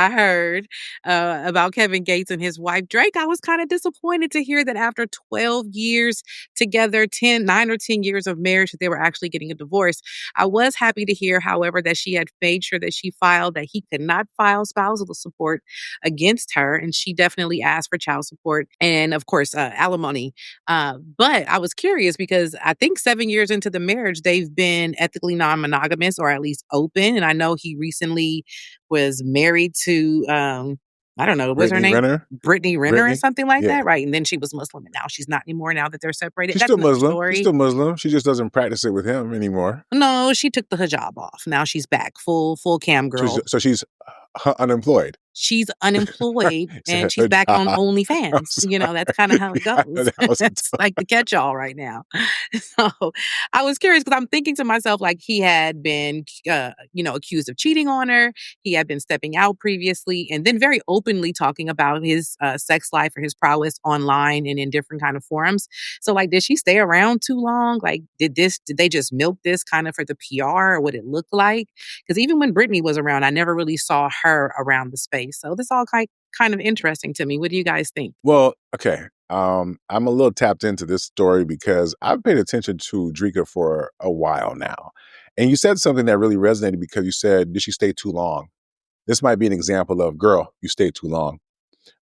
I heard about Kevin Gates and his wife Drake, I was kind of disappointed to hear that after 12 years together, 9 or 10 years of marriage, that they were actually getting a divorce. I was happy to hear, however, that she had made sure that she filed that he could not file spousal support against her. And she definitely asked for child support and, of course, alimony. But I was curious because I think 7 years into the marriage, they've been ethically non monogamous or at least open. And I know he recently was married to, I don't know, what's her Brittany name? Renner. Brittany Renner or Brittany? something like Yeah. that, right? And then she was Muslim, and now she's not anymore. Now that they're separated, She's that's still another Muslim. story. She's still Muslim. She just doesn't practice it with him anymore. No, she took the hijab off. Now she's back, full cam girl. So she's unemployed. She's unemployed and she's Her back on job. OnlyFans. You know, that's kind of how it I goes. know that was It's like the catch-all right now. So I was curious because I'm thinking to myself, like, he had been, accused of cheating on her. He had been stepping out previously and then very openly talking about his sex life or his prowess online and in different kind of forums. So, like, did she stay around too long? Like, did they just milk this kind of for the PR or what it looked like? Because even when Brittany was around, I never really saw her around the space. So this all kind of interesting to me. What do you guys think? Well, okay. I'm a little tapped into this story because I've paid attention to Dreka for a while now. And you said something that really resonated because you said, did she stay too long? This might be an example of, girl, you stayed too long.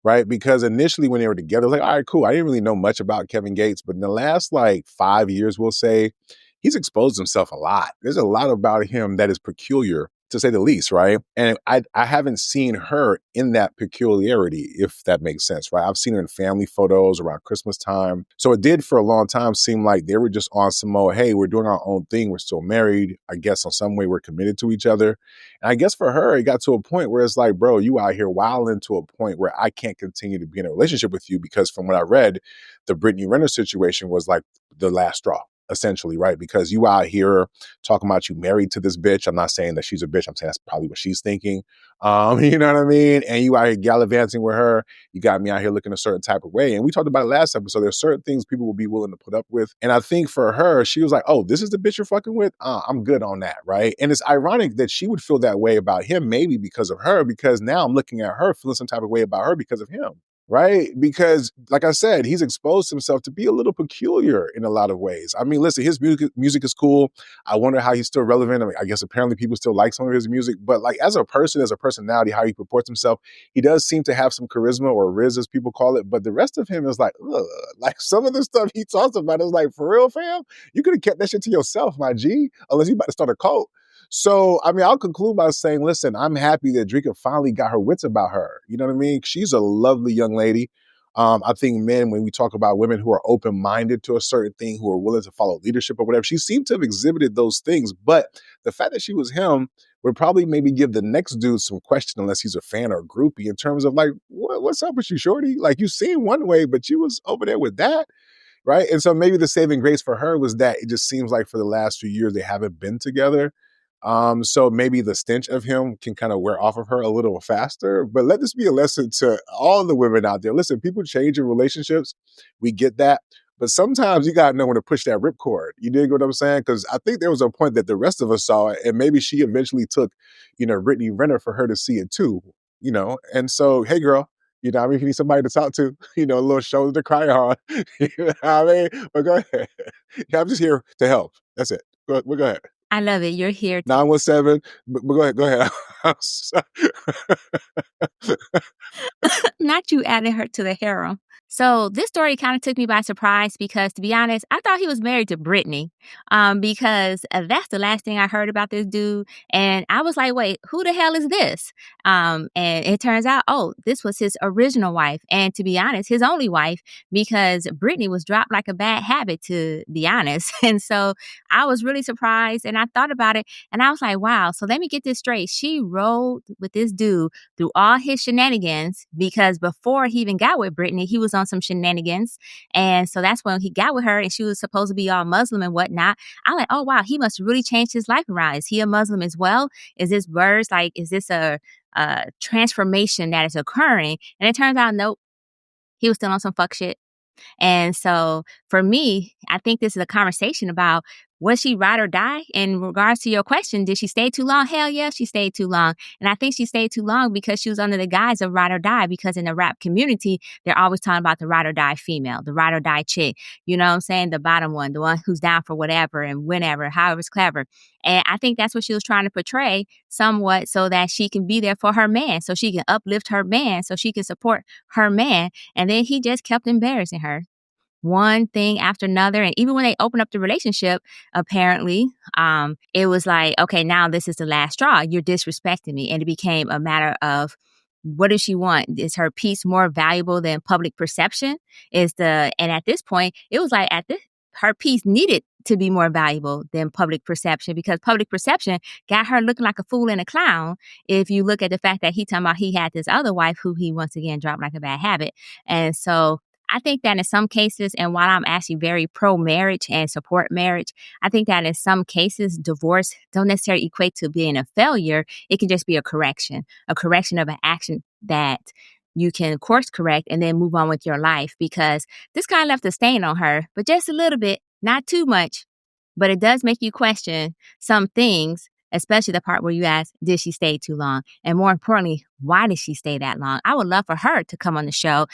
Right? Because initially when they were together, like, all right, cool. I didn't really know much about Kevin Gates, but in the last 5 years, we'll say, he's exposed himself a lot. There's a lot about him that is peculiar, to say the least, right? And I haven't seen her in that peculiarity, if that makes sense, right? I've seen her in family photos around Christmas time. So it did for a long time seem like they were just on some mode, hey, we're doing our own thing. We're still married. I guess on some way we're committed to each other. And I guess for her, it got to a point where it's like, bro, you out here wilding to a point where I can't continue to be in a relationship with you because from what I read, the Brittany Renner situation was like the last straw. Essentially, right? Because you out here talking about you married to this bitch. I'm not saying that she's a bitch. I'm saying that's probably what she's thinking. You know what I mean? And you out here gallivanting with her. You got me out here looking a certain type of way. And we talked about it last episode. There's certain things people will be willing to put up with. And I think for her, she was like, oh, this is the bitch you're fucking with? I'm good on that, right? And it's ironic that she would feel that way about him, maybe because of her, because now I'm looking at her feeling some type of way about her because of him. Right? Because, like I said, he's exposed himself to be a little peculiar in a lot of ways. I mean, listen, his music is cool. I wonder how he's still relevant. I mean, I guess apparently people still like some of his music, but like as a person, as a personality, how he purports himself, he does seem to have some charisma or riz, as people call it. But the rest of him is like, ugh. Like some of the stuff he talks about is like, for real, fam? You could have kept that shit to yourself, my G, unless you about to start a cult. So, I mean, I'll conclude by saying, listen, I'm happy that Dreka finally got her wits about her. You know what I mean? She's a lovely young lady. I think men, when we talk about women who are open-minded to a certain thing, who are willing to follow leadership or whatever, she seemed to have exhibited those things. But the fact that she was him would probably maybe give the next dude some question, unless he's a fan or a groupie, in terms of like, what's up with you, shorty? Like, you seem one way, but you was over there with that. Right? And so maybe the saving grace for her was that it just seems like for the last few years, they haven't been together. So maybe the stench of him can kind of wear off of her a little faster. But let this be a lesson to all the women out there. Listen, people change in relationships. We get that. But sometimes you got to know when to push that ripcord. You dig what I'm saying? Because I think there was a point that the rest of us saw it. And maybe she eventually took, Brittany Renner for her to see it too. And so, hey, girl. You know what I mean? If you need somebody to talk to, a little shoulder to cry on. You know what I mean? But go ahead. Yeah, I'm just here to help. That's it. Go ahead. I love it. You're here. 917. But go ahead. I'm sorry. Not you adding her to the harem. So this story kind of took me by surprise because, to be honest, I thought he was married to Brittany because that's the last thing I heard about this dude. And I was like, wait, who the hell is this? And it turns out, this was his original wife. And to be honest, his only wife, because Brittany was dropped like a bad habit, to be honest. And so I was really surprised and I thought about it and I was like, wow, so let me get this straight. She rolled with this dude through all his shenanigans because before he even got with Brittany, he was on some shenanigans. And so that's when he got with her and she was supposed to be all Muslim and whatnot. I'm like, oh, wow, he must really change his life around. Is he a Muslim as well? Is this words? Like, is this a transformation that is occurring? And it turns out, nope, he was still on some fuck shit. And so for me, I think this is a conversation about Was she ride or die? In regards to your question, did she stay too long? Hell yeah, she stayed too long. And I think she stayed too long because she was under the guise of ride or die, because in the rap community, they're always talking about the ride or die female, the ride or die chick. You know what I'm saying? The bottom one, the one who's down for whatever and whenever, however's clever. And I think that's what she was trying to portray somewhat, so that she can be there for her man, so she can uplift her man, so she can support her man. And then he just kept embarrassing her, one thing after another. And even when they opened up the relationship, apparently, it was like, okay, now this is the last straw. You're disrespecting me. And it became a matter of, what does she want? Is her peace more valuable than public perception? And at this point, it was like her peace needed to be more valuable than public perception, because public perception got her looking like a fool and a clown. If you look at the fact that he talking about he had this other wife who he once again dropped like a bad habit. And so I think that in some cases, and while I'm actually very pro marriage and support marriage, I think that in some cases, divorce don't necessarily equate to being a failure. It can just be a correction of an action that you can course correct and then move on with your life, because this kind of left a stain on her, but just a little bit, not too much. But it does make you question some things, especially the part where you ask, did she stay too long? And more importantly, why did she stay that long? I would love for her to come on the show